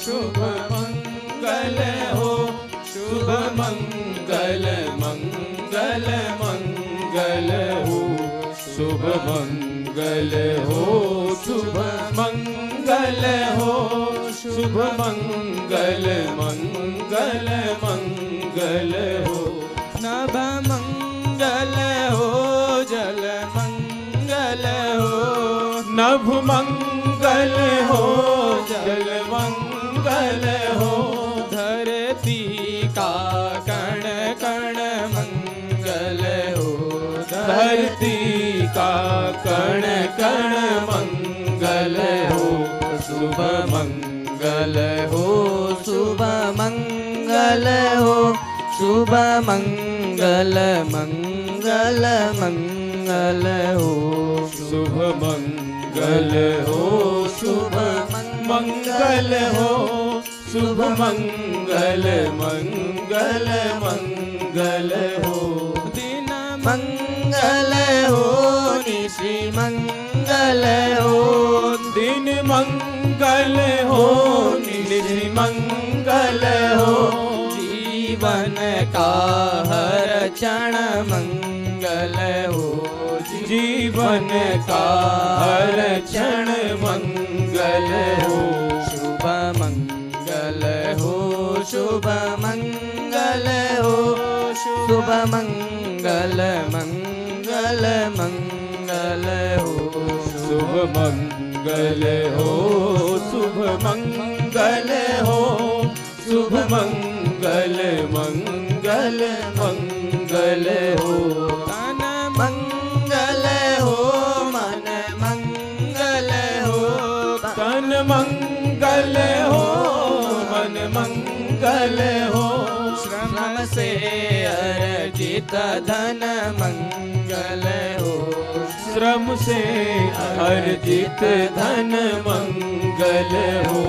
शुभ मंगल हो, शुभ मंगल मंगल मंगल हो, शुभ मंगल हो, शुभ मंगल हो, शुभ मंगल मंगल मंगल हो, नभ मंगल हो, जल मंगल हो, नभ मंगल हो, जल मंगल हो, धरती का कण कण मंगल हो, धरती का कण कण मंगल हो, शुभ मंगल हो, शुभ मंगल हो, शुभ मंगल मंगल मंगल हो, शुभ मंगल हो, शुभ मंगल हो, शुभ मंगल मंगल मंगल हो, दिन मंगल हो, निशि मंगल हो, दिन मंगल हो, निशि मंगल हो, जीवन का हर क्षण मंगल हो, जीवन का हर क्षण मंगल हो, शुभ मंगल हो, शुभ मंगल हो, शुभ मंगल मंगल मंगल हो, शुभ मंगल हो, शुभ मंगल हो, शुभ मंगल मंगल मंगल हो, तन मंगल हो, मन मंगल हो, तन मंगल हो, मन मंगल हो, श्रम से अर्जित धन मंगल हो, श्रम से अर्जित धन मंगल हो,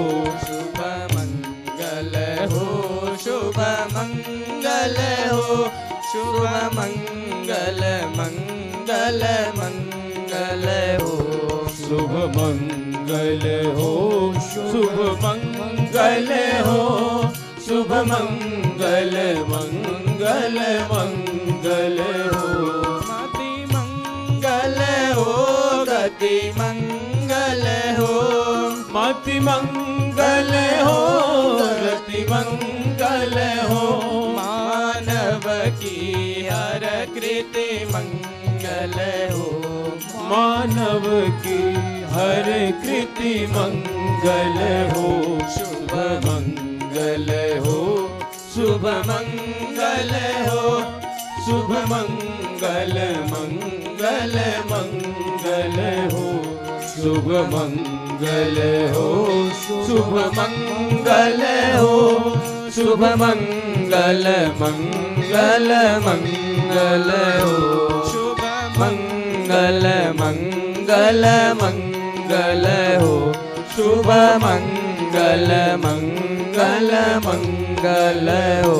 शुभ मंगल हो, शुभ मंगल हो, शुभ मंगल मंगल मंगल हो, शुभ मंगल हो, शुभ मंगल हो, शुभ मंगल मंगल मंगल हो, मति मंगल हो, गति मंगल हो, मति मंगल हो, गति मंगल हो, मानव की हर कृति मंगल हो, मानव की हर कृति मंगल हो, शुभ मंगल हो, शुभ मंगल हो, शुभ मंगल मंगल मंगल हो, शुभ मंगल हो, शुभ मंगल हो, शुभ मंगल मंगल मंगल हो, शुभ मंगल मंगल मंगल हो, शुभ मंगल मंगल मंगल हो।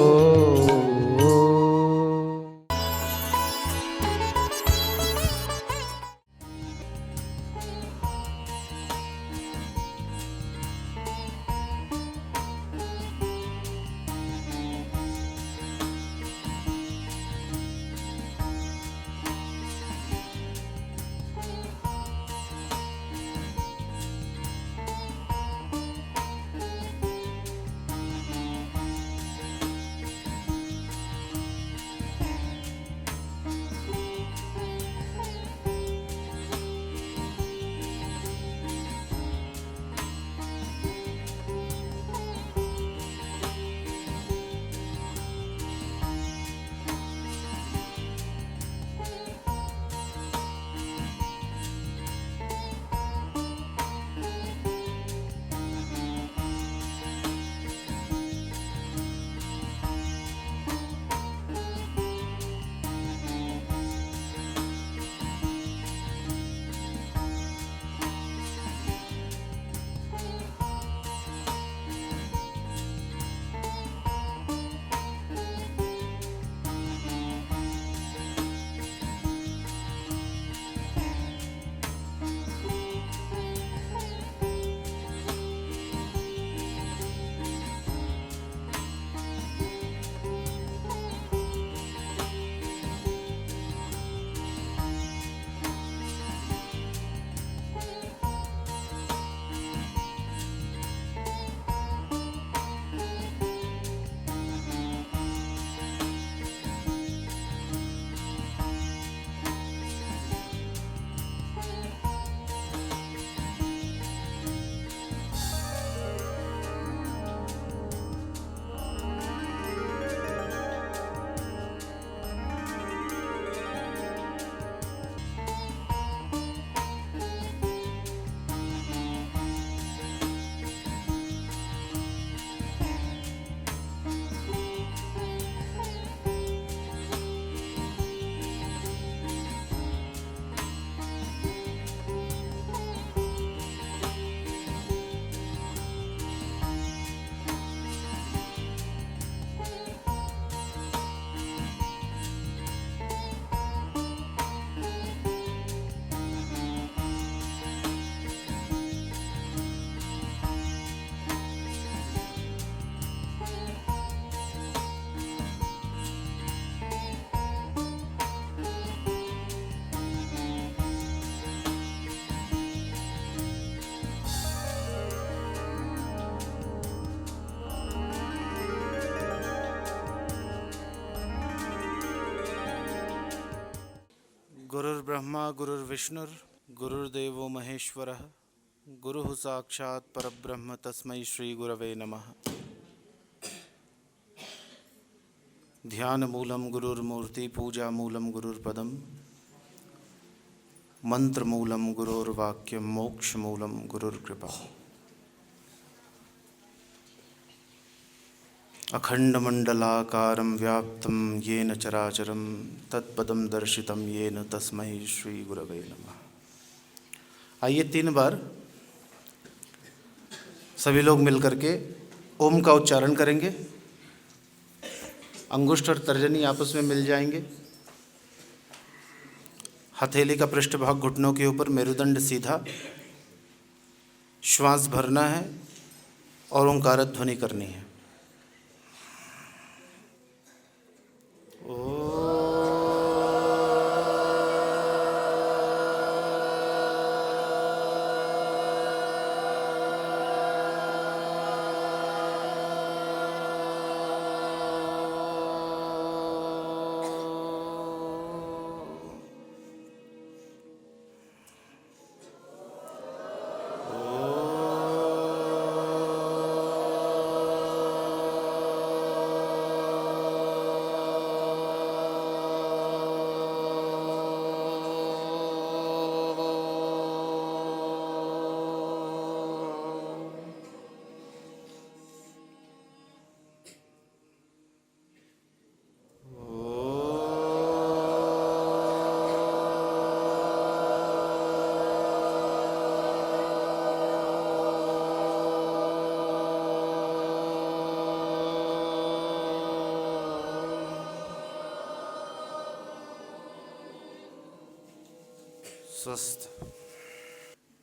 गुरुर्ब्रह्मा गुरुर्विष्णुर् गुरुर्देवो महेश्वरः गुरुः साक्षात् परब्रह्म तस्मै श्री गुरवे नमः। ध्यान मूलम गुरुर्मूर्ति पूजा मूलम गुरुर्पदम मंत्र मूलम गुरुर्वाक्यम मोक्ष मूलम गुरुर्कृपा। अखंडमंडलाकारं व्याप्तं येन चराचरं तत्पदं दर्शितं येन तस्मै श्री गुरवे नमः। आइए 3 बार सभी लोग मिलकर के ओम का उच्चारण करेंगे। अंगुष्ठ और तर्जनी आपस में मिल जाएंगे। हथेली का पृष्ठभाग घुटनों के ऊपर, मेरुदंड सीधा, श्वास भरना है और ओंकार ध्वनि करनी है। स्वस्थ।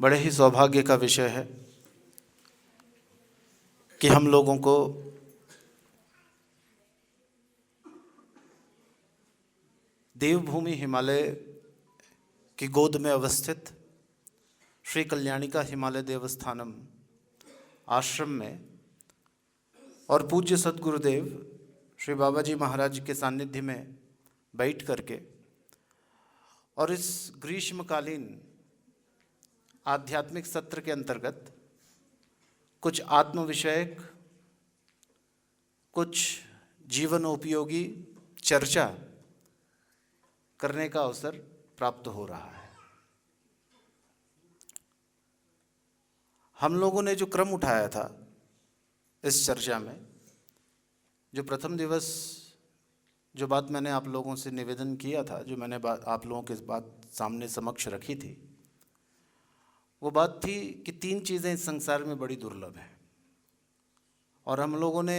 बड़े ही सौभाग्य का विषय है कि हम लोगों को देवभूमि हिमालय की गोद में अवस्थित श्री कल्याणिका हिमालय देवस्थानम आश्रम में और पूज्य सद्गुरुदेव श्री बाबा जी महाराज के सानिध्य में बैठ करके और इस ग्रीष्मकालीन आध्यात्मिक सत्र के अंतर्गत कुछ आत्म विषयक, कुछ जीवनोपयोगी चर्चा करने का अवसर प्राप्त हो रहा है। हम लोगों ने जो क्रम उठाया था इस चर्चा में, जो प्रथम दिवस जो बात मैंने आप लोगों से निवेदन किया था, जो मैंने आप लोगों के बात सामने समक्ष रखी थी, वो बात थी कि 3 चीज़ें इस संसार में बड़ी दुर्लभ हैं। और हम लोगों ने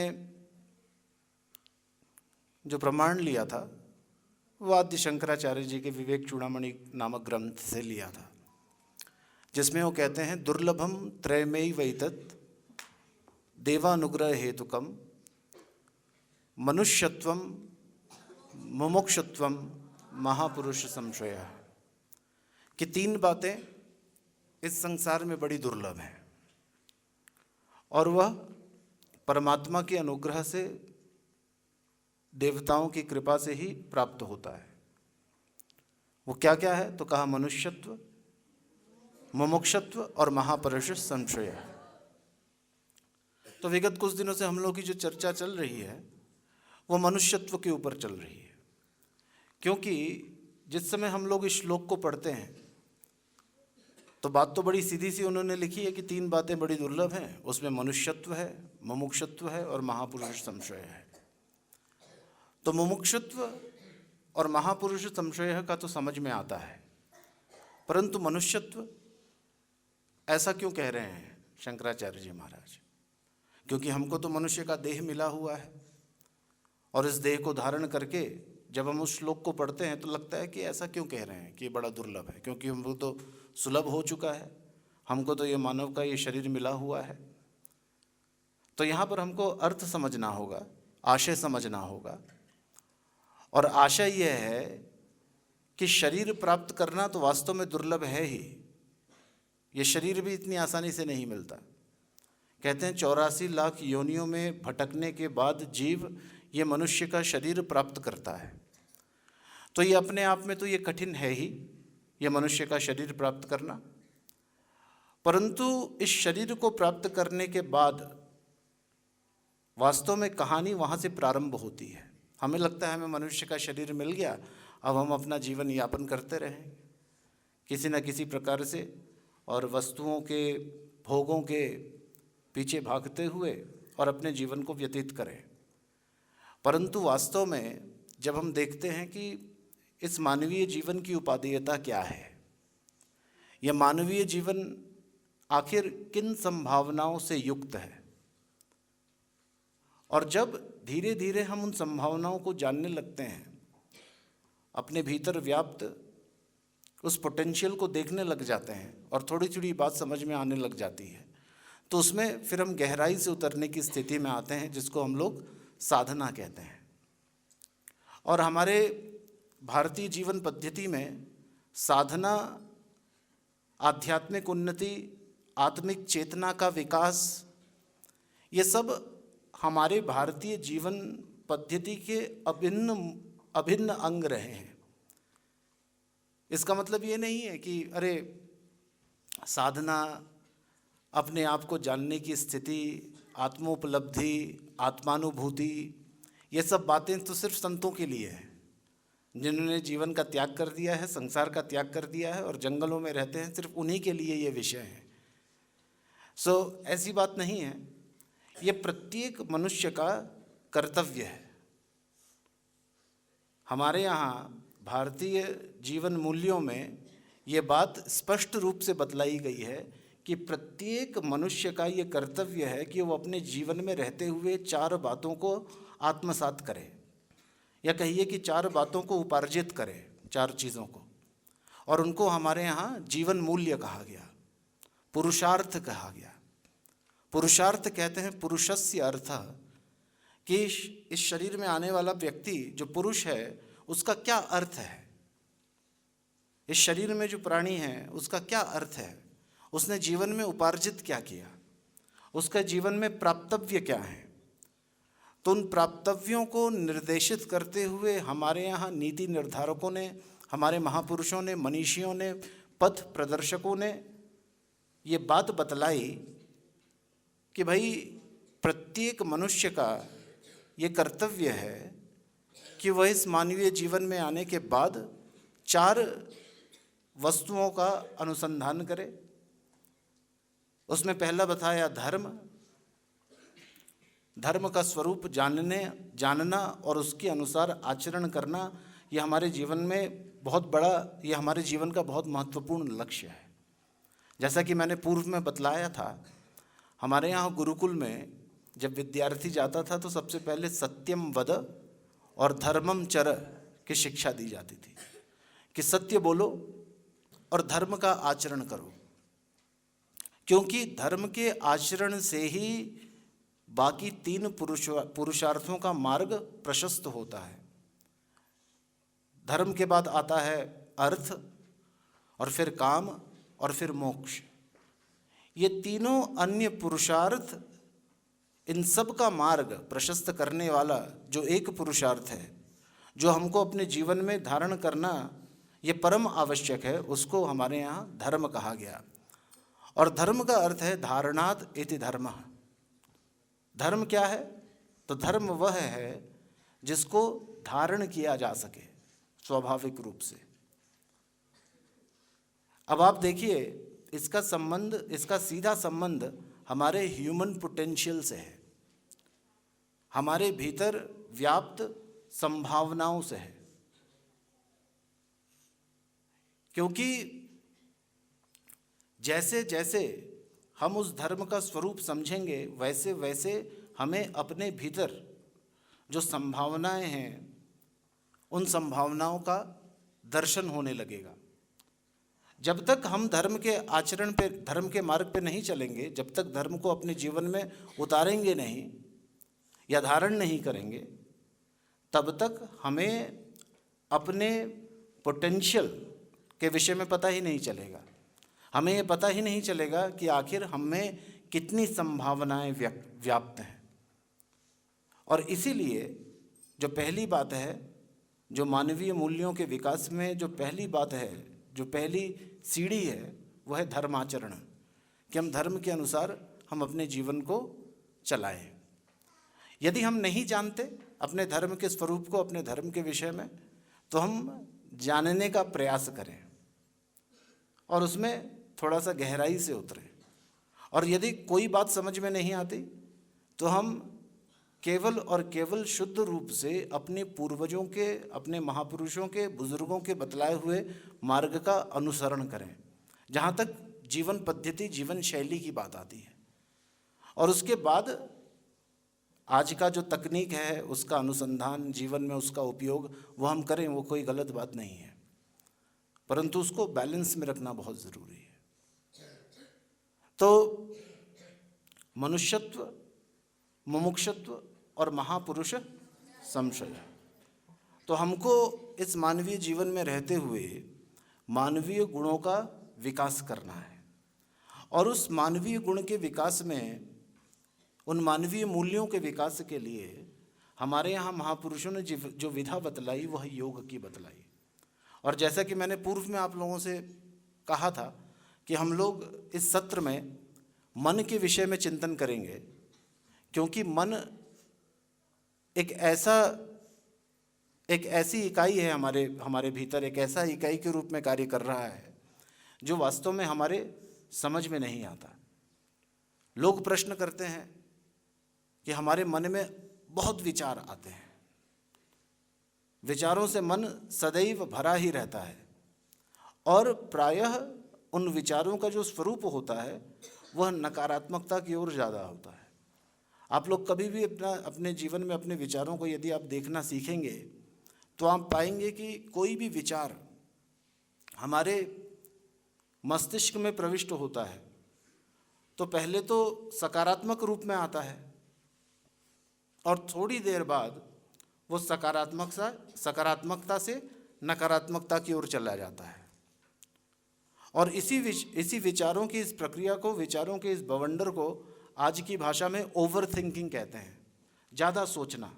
जो प्रमाण लिया था वो आद्य शंकराचार्य जी के विवेक चूड़ामणि नामक ग्रंथ से लिया था, जिसमें वो कहते हैं दुर्लभम त्रयमेवैतत् देवानुग्रह हेतुकम मनुष्यत्वम मुमुक्षुत्वम महापुरुष संशय, कि 3 बातें इस संसार में बड़ी दुर्लभ हैं और वह परमात्मा के अनुग्रह से, देवताओं की कृपा से ही प्राप्त होता है। वो क्या क्या है? तो कहा मनुष्यत्व, मुमुक्षुत्व और महापुरुष संशय। तो विगत कुछ दिनों से हम लोग की जो चर्चा चल रही है वो मनुष्यत्व के ऊपर चल रही है, क्योंकि जिस समय हम लोग इस श्लोक को पढ़ते हैं तो बात तो बड़ी सीधी सी उन्होंने लिखी है कि 3 बातें बड़ी दुर्लभ हैं। उसमें मनुष्यत्व है, मुमुक्षुत्व है और महापुरुष संशय है। तो मुमुक्षुत्व और महापुरुष संशय का तो समझ में आता है, परंतु मनुष्यत्व ऐसा क्यों कह रहे हैं शंकराचार्य जी महाराज? क्योंकि हमको तो मनुष्य का देह मिला हुआ है और इस देह को धारण करके जब हम उस श्लोक को पढ़ते हैं तो लगता है कि ऐसा क्यों कह रहे हैं कि ये बड़ा दुर्लभ है, क्योंकि हमको तो सुलभ हो चुका है, हमको तो ये मानव का ये शरीर मिला हुआ है। तो यहाँ पर हमको अर्थ समझना होगा, आशय समझना होगा। और आशय यह है कि शरीर प्राप्त करना तो वास्तव में दुर्लभ है ही। ये शरीर भी इतनी आसानी से नहीं मिलता। कहते हैं 84 लाख योनियों में भटकने के बाद जीव ये मनुष्य का शरीर प्राप्त करता है। तो ये अपने आप में तो ये कठिन है ही, ये मनुष्य का शरीर प्राप्त करना। परंतु इस शरीर को प्राप्त करने के बाद वास्तव में कहानी वहाँ से प्रारंभ होती है। हमें लगता है हमें मनुष्य का शरीर मिल गया, अब हम अपना जीवन यापन करते रहें किसी न किसी प्रकार से, और वस्तुओं के भोगों के पीछे भागते हुए और अपने जीवन को व्यतीत करें। परंतु वास्तव में जब हम देखते हैं कि इस मानवीय जीवन की उपादेयता क्या है, यह मानवीय जीवन आखिर किन संभावनाओं से युक्त है, और जब धीरे धीरे हम उन संभावनाओं को जानने लगते हैं, अपने भीतर व्याप्त उस पोटेंशियल को देखने लग जाते हैं और थोड़ी थोड़ी बात समझ में आने लग जाती है, तो उसमें फिर हम गहराई से उतरने की स्थिति में आते हैं, जिसको हम लोग साधना कहते हैं। और हमारे भारतीय जीवन पद्धति में साधना, आध्यात्मिक उन्नति, आत्मिक चेतना का विकास, ये सब हमारे भारतीय जीवन पद्धति के अभिन्न अंग रहे हैं। इसका मतलब ये नहीं है कि अरे साधना, अपने आप को जानने की स्थिति, आत्मोपलब्धि, आत्मानुभूति, ये सब बातें तो सिर्फ संतों के लिए हैं, जिन्होंने जीवन का त्याग कर दिया है, संसार का त्याग कर दिया है और जंगलों में रहते हैं, सिर्फ उन्हीं के लिए ये विषय है। ऐसी बात नहीं है, ये प्रत्येक मनुष्य का कर्तव्य है। हमारे यहाँ भारतीय जीवन मूल्यों में ये बात स्पष्ट रूप से बतलाई गई है कि प्रत्येक मनुष्य का ये कर्तव्य है कि वो अपने जीवन में रहते हुए 4 बातों को आत्मसात करे, या कहिए कि 4 बातों को उपार्जित करे, 4 चीज़ों को, और उनको हमारे यहाँ जीवन मूल्य कहा गया, पुरुषार्थ कहा गया। पुरुषार्थ कहते हैं पुरुषस्य अर्थः, कि इस शरीर में आने वाला व्यक्ति जो पुरुष है उसका क्या अर्थ है, इस शरीर में जो प्राणी है उसका क्या अर्थ है, उसने जीवन में उपार्जित क्या किया, उसका जीवन में प्राप्तव्य क्या है। तो उन प्राप्तव्यों को निर्देशित करते हुए हमारे यहाँ नीति निर्धारकों ने, हमारे महापुरुषों ने, मनीषियों ने, पथ प्रदर्शकों ने ये बात बतलाई कि भाई प्रत्येक मनुष्य का ये कर्तव्य है कि वह इस मानवीय जीवन में आने के बाद 4 वस्तुओं का अनुसंधान करे। उसमें पहला बताया धर्म। धर्म का स्वरूप जानना और उसके अनुसार आचरण करना, यह हमारे जीवन में बहुत बड़ा, यह हमारे जीवन का बहुत महत्वपूर्ण लक्ष्य है। जैसा कि मैंने पूर्व में बतलाया था, हमारे यहाँ गुरुकुल में जब विद्यार्थी जाता था तो सबसे पहले सत्यम वद और धर्मम चर की शिक्षा दी जाती थी कि सत्य बोलो और धर्म का आचरण करो, क्योंकि धर्म के आचरण से ही बाकी 3 पुरुषार्थों का मार्ग प्रशस्त होता है। धर्म के बाद आता है अर्थ, और फिर काम, और फिर मोक्ष। ये तीनों अन्य पुरुषार्थ, इन सब का मार्ग प्रशस्त करने वाला जो एक पुरुषार्थ है, जो हमको अपने जीवन में धारण करना ये परम आवश्यक है, उसको हमारे यहाँ धर्म कहा गया। और धर्म का अर्थ है धारणात् इति धर्मः। धर्म क्या है? तो धर्म वह है जिसको धारण किया जा सके स्वाभाविक रूप से। अब आप देखिए, इसका सीधा संबंध हमारे ह्यूमन पोटेंशियल से है, हमारे भीतर व्याप्त संभावनाओं से है। क्योंकि जैसे जैसे हम उस धर्म का स्वरूप समझेंगे, वैसे वैसे हमें अपने भीतर जो संभावनाएं हैं, उन संभावनाओं का दर्शन होने लगेगा। जब तक हम धर्म के आचरण पे, धर्म के मार्ग पे नहीं चलेंगे, जब तक धर्म को अपने जीवन में उतारेंगे नहीं या धारण नहीं करेंगे, तब तक हमें अपने पोटेंशियल के विषय में पता ही नहीं चलेगा। हमें ये पता ही नहीं चलेगा कि आखिर हम में कितनी संभावनाएं व्याप्त हैं। और इसीलिए जो पहली बात है जो मानवीय मूल्यों के विकास में जो पहली बात है, जो पहली सीढ़ी है, वह है धर्माचरण, कि हम धर्म के अनुसार हम अपने जीवन को चलाएं। यदि हम नहीं जानते अपने धर्म के स्वरूप को, अपने धर्म के विषय में, तो हम जानने का प्रयास करें और उसमें थोड़ा सा गहराई से उतरें। और यदि कोई बात समझ में नहीं आती तो हम केवल और केवल शुद्ध रूप से अपने पूर्वजों के, अपने महापुरुषों के, बुजुर्गों के बतलाए हुए मार्ग का अनुसरण करें, जहाँ तक जीवन पद्धति, जीवन शैली की बात आती है। और उसके बाद आज का जो तकनीक है उसका अनुसंधान, जीवन में उसका उपयोग वो हम करें, वो कोई गलत बात नहीं है, परंतु उसको बैलेंस में रखना बहुत ज़रूरी है। तो मनुष्यत्व, मुमुक्षुत्व और महापुरुष संशय, तो हमको इस मानवीय जीवन में रहते हुए मानवीय गुणों का विकास करना है। और उस मानवीय गुण के विकास में, उन मानवीय मूल्यों के विकास के लिए हमारे यहाँ महापुरुषों ने जो विधा बतलाई वह योग की बतलाई। और जैसा कि मैंने पूर्व में आप लोगों से कहा था कि हम लोग इस सत्र में मन के विषय में चिंतन करेंगे, क्योंकि मन एक ऐसी इकाई है हमारे भीतर, एक ऐसा इकाई के रूप में कार्य कर रहा है जो वास्तव में हमारे समझ में नहीं आता। लोग प्रश्न करते हैं कि हमारे मन में बहुत विचार आते हैं, विचारों से मन सदैव भरा ही रहता है, और प्रायः उन विचारों का जो स्वरूप होता है वह नकारात्मकता की ओर ज़्यादा होता है। आप लोग कभी भी अपने जीवन में अपने विचारों को यदि आप देखना सीखेंगे तो आप पाएंगे कि कोई भी विचार हमारे मस्तिष्क में प्रविष्ट होता है तो पहले तो सकारात्मक रूप में आता है, और थोड़ी देर बाद वो सकारात्मकता से नकारात्मकता की ओर चला जाता है। और इसी विचारों की इस प्रक्रिया को, विचारों के इस बवंडर को आज की भाषा में ओवर थिंकिंग कहते हैं, ज़्यादा सोचना।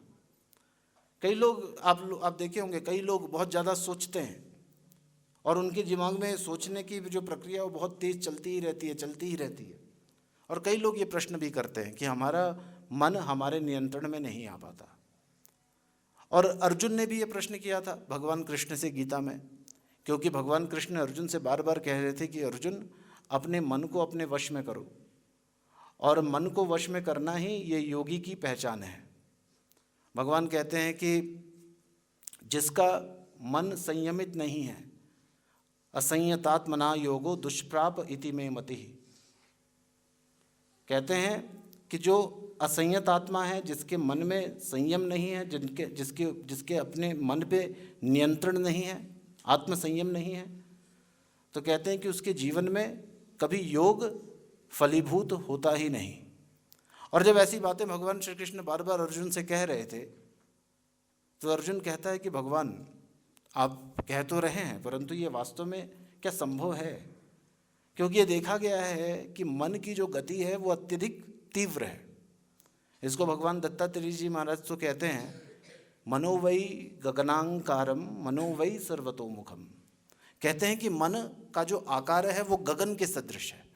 कई लोग आप देखे होंगे, कई लोग बहुत ज़्यादा सोचते हैं और उनके दिमाग में सोचने की जो प्रक्रिया वो बहुत तेज़ चलती ही रहती है। और कई लोग ये प्रश्न भी करते हैं कि हमारा मन हमारे नियंत्रण में नहीं आ पाता। और अर्जुन ने भी ये प्रश्न किया था भगवान कृष्ण से गीता में, क्योंकि भगवान कृष्ण अर्जुन से बार बार कह रहे थे कि अर्जुन, अपने मन को अपने वश में करो, और मन को वश में करना ही ये योगी की पहचान है। भगवान कहते हैं कि जिसका मन संयमित नहीं है, असंयतात्मना योगो दुष्प्राप इति में मति। कहते हैं कि जो असंयत आत्मा है, जिसके मन में संयम नहीं है, जिसके अपने मन पे नियंत्रण नहीं है, आत्म संयम नहीं है, तो कहते हैं कि उसके जीवन में कभी योग फलीभूत होता ही नहीं। और जब ऐसी बातें भगवान श्री कृष्ण बार बार अर्जुन से कह रहे थे तो अर्जुन कहता है कि भगवान, आप कह तो रहे हैं, परंतु ये वास्तव में क्या संभव है? क्योंकि ये देखा गया है कि मन की जो गति है वो अत्यधिक तीव्र है। इसको भगवान दत्तात्रेय जी महाराज तो कहते हैं, मनोवै गगनांकारम मनोवै सर्वतोमुखम। कहते हैं कि मन का जो आकार है वो गगन के सदृश है।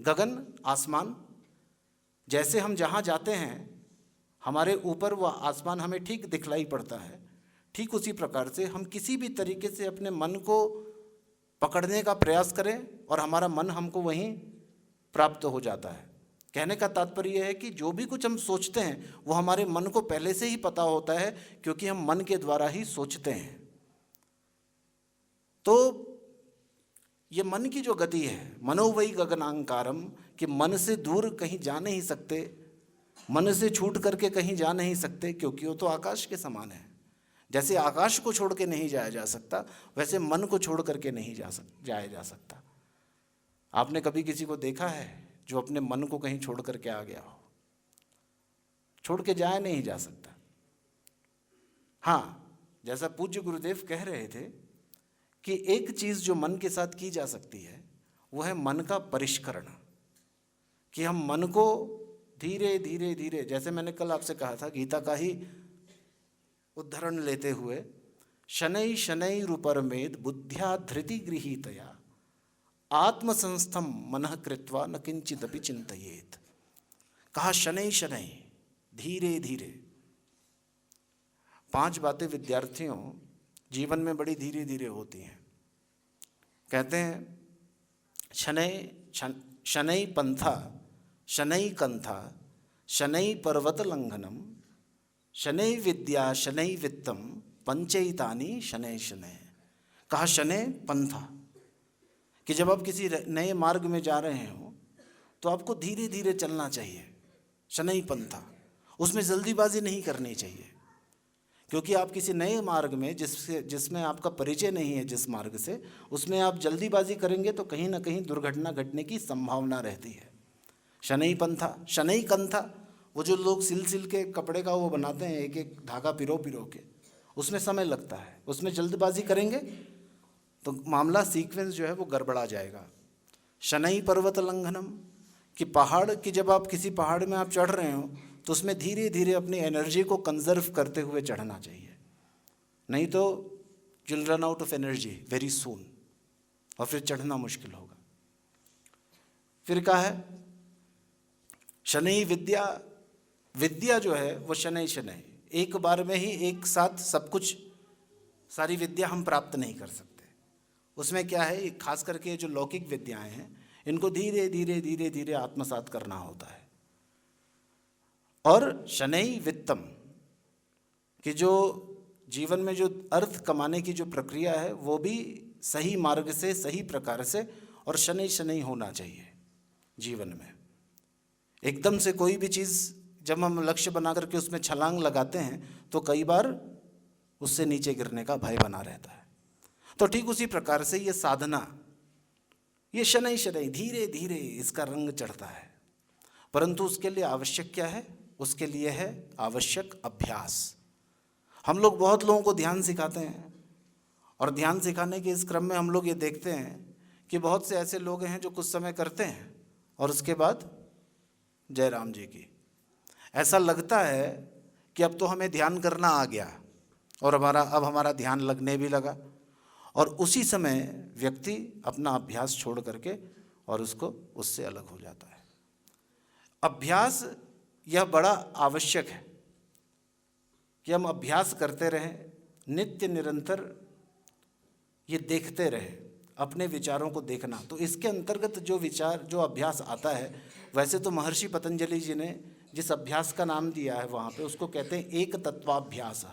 गगन, आसमान, जैसे हम जहाँ जाते हैं हमारे ऊपर वो आसमान हमें ठीक दिखलाई पड़ता है, ठीक उसी प्रकार से हम किसी भी तरीके से अपने मन को पकड़ने का प्रयास करें और हमारा मन हमको वहीं प्राप्त हो जाता है। कहने का तात्पर्य यह है कि जो भी कुछ हम सोचते हैं वो हमारे मन को पहले से ही पता होता है, क्योंकि हम मन के द्वारा ही सोचते हैं। तो ये मन की जो गति है, मनोवै गगनांकारम, कि मन से दूर कहीं जा नहीं सकते, मन से छूट करके कहीं जा नहीं सकते, क्योंकि वो तो आकाश के समान है। जैसे आकाश को छोड़ के नहीं जाया जा सकता, वैसे मन को छोड़ करके नहीं जाया जा सकता। आपने कभी किसी को देखा है जो अपने मन को कहीं छोड़ करके आ गया हो? छोड़ के जाया नहीं जा सकता। हाँ, जैसा पूज्य गुरुदेव कह रहे थे कि एक चीज़ जो मन के साथ की जा सकती है वो है मन का परिष्करण, कि हम मन को धीरे धीरे धीरे, जैसे मैंने कल आपसे कहा था, गीता का ही उदाहरण लेते हुए, शनै शनैरुपरमेद बुद्ध्या धृति गृहीतया आत्मसंस्थम मनः कृत्वा न किंचिदपि चिंतयेत। कहा शनै शनै, धीरे धीरे। 5 बातें विद्यार्थियों जीवन में बड़ी धीरे धीरे होती हैं। कहते हैं शनै पंथा, शनै कंथा, शनै पर्वत लंघनम, शनै विद्या, शनै वित्तम, पंचैतानि शनै शनै। कहा शनै पंथा, कि जब आप किसी नए मार्ग में जा रहे हो तो आपको धीरे धीरे चलना चाहिए। शनै पंथा, उसमें जल्दीबाजी नहीं करनी चाहिए, क्योंकि आप किसी नए मार्ग में जिसमें आपका परिचय नहीं है, जिस मार्ग से, उसमें आप जल्दीबाजी करेंगे तो कहीं ना कहीं दुर्घटना घटने की संभावना रहती है। शनै पंथा, शनै कंथा, वो जो लोग सिल के कपड़े का वो बनाते हैं, एक एक धागा पिरो के, उसमें समय लगता है, उसमें जल्दबाजी करेंगे तो मामला सीक्वेंस जो है वो गड़बड़ा जाएगा। शनै पर्वत लंघनम, कि पहाड़ की, जब आप किसी पहाड़ में आप चढ़ रहे हो तो उसमें धीरे धीरे अपनी एनर्जी को कंजर्व करते हुए चढ़ना चाहिए, नहीं तो you'll run out of energy very soon, और फिर चढ़ना मुश्किल होगा। फिर कहा है शनै विद्या, विद्या जो है वो शनै शनै, एक बार में ही एक साथ सब कुछ, सारी विद्या हम प्राप्त नहीं कर सकते। उसमें क्या है, खास करके जो लौकिक विद्याएं हैं इनको धीरे धीरे धीरे धीरे आत्मसात करना होता है। और शनै वित्तम, कि जो जीवन में जो अर्थ कमाने की जो प्रक्रिया है वो भी सही मार्ग से, सही प्रकार से और शनै शनै होना चाहिए जीवन में। एकदम से कोई भी चीज़ जब हम लक्ष्य बना करके उसमें छलांग लगाते हैं तो कई बार उससे नीचे गिरने का भय बना रहता है। तो ठीक उसी प्रकार से ये साधना, ये शनै शनै, धीरे धीरे इसका रंग चढ़ता है, परंतु उसके लिए आवश्यक क्या है, उसके लिए है आवश्यक अभ्यास। हम लोग बहुत लोगों को ध्यान सिखाते हैं, और ध्यान सिखाने के इस क्रम में हम लोग ये देखते हैं कि बहुत से ऐसे लोग हैं जो कुछ समय करते हैं और उसके बाद जय राम जी की, ऐसा लगता है कि अब तो हमें ध्यान करना आ गया और अब हमारा ध्यान लगने भी लगा, और उसी समय व्यक्ति अपना अभ्यास छोड़ करके और उससे अलग हो जाता है। अभ्यास यह बड़ा आवश्यक है कि हम अभ्यास करते रहें, नित्य निरंतर ये देखते रहें, अपने विचारों को देखना। तो इसके अंतर्गत जो विचार, जो अभ्यास आता है, वैसे तो महर्षि पतंजलि जी ने जिस अभ्यास का नाम दिया है वहाँ पे उसको कहते हैं एक तत्वाभ्यास।